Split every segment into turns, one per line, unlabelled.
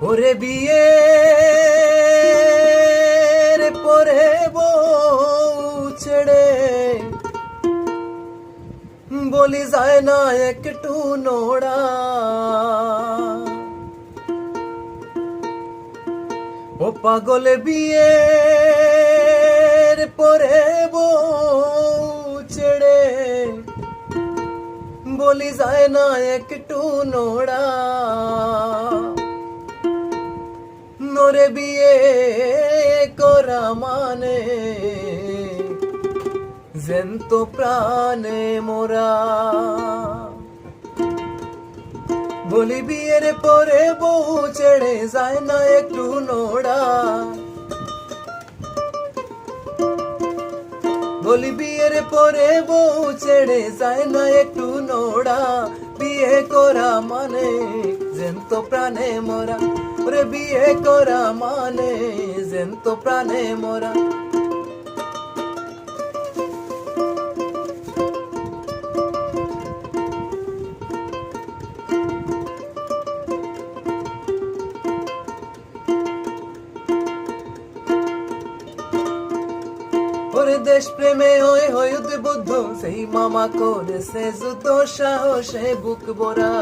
ওরে বিয়ে পরে বউ ছেড়ে বলি যায় না একটু নোড়া। ও পাগল বিয়ে পরে বউ ছেড়ে বলি যায় না একটু নোড়া। নোরে বিয়ে করা মানে জ্যান্ত প্রাণে মোরা। বলি বিয়ের পরে বউ ছেড়ে যায় না একটু নোড়া। বলি বিয়ের পরে বউ ছেড়ে যায় না একটু নোড়া। বিয়ে করা মানে জ্যান্ত প্রাণে মোরা। ওরে বিয়ে করা মানে জ্যান্ত প্রাণে মোরা। ওরে দেশ প্রেমে হই উদ্বুদ্ধ সেই মামা করেছে যুদ্ধ সাহসে বুক ভরা।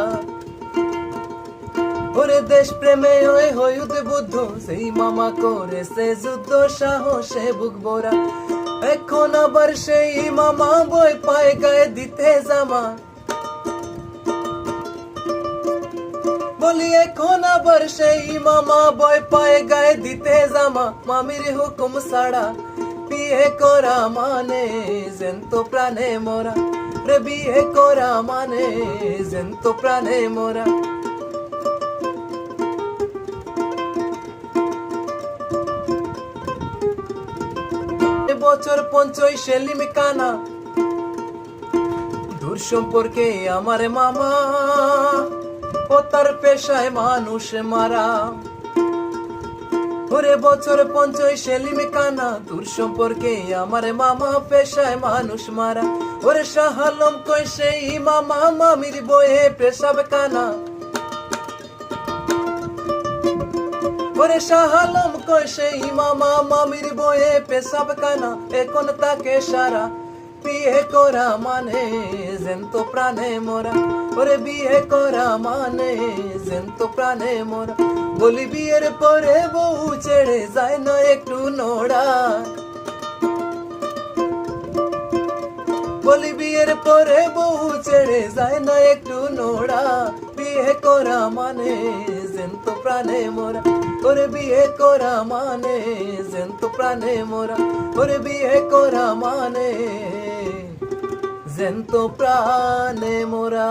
ওরে দেশ প্রেমে হই উদ্বুদ্ধ সেই মামা করেছে যুদ্ধ সাহসে বুক ভরা। এখন আবার সেই মামা বই পায় গায়ে দিতে জামা। বলি এখন আবার সেই মামা বই পায় গায়ে দিতে জামা। মামির হুকুম ছাড়া বিয়ে করা মানে জ্যান্ত প্রাণে মোরা। রে বিয়ে করা মানে জ্যান্ত প্রাণে মোরা। বছর ৫০ সেলিম কানা দূর সম্পর্কে আমার মামা। ও তার পেশায় মানুষ মারা। ওরে বছর ৫০ সেলিম কানা দূর সম্পর্কে আমার মামা পেশায় মানুষ মারা। ওরে শাহ আলম কই সেই মামা মামির বয়ে পেশাব কানা। ওরে শাহ আলম কই সেই মামা মামির বয়ে পেশাব কানা। এখন তাকে সারা বিয়ে করা মানে জ্যান্ত প্রাণে মোরা। ওরে বিয়ে করা মানে জ্যান্ত প্রাণে মোরা। বলি বিয়ের পরে বউ ছেড়ে যায় না একটু নোড়া। বলি বিয়ের পরে বউ ছেড়ে যায় না একটু নোড়া। বিয়ে করা মানে জ্যান্ত প্রাণে মোরা। ওরে বিয়ে করা মানে জ্যান্ত প্রাণে মোরা। ওরে বিয়ে করা মানে জ্যান্ত প্রাণে মোরা।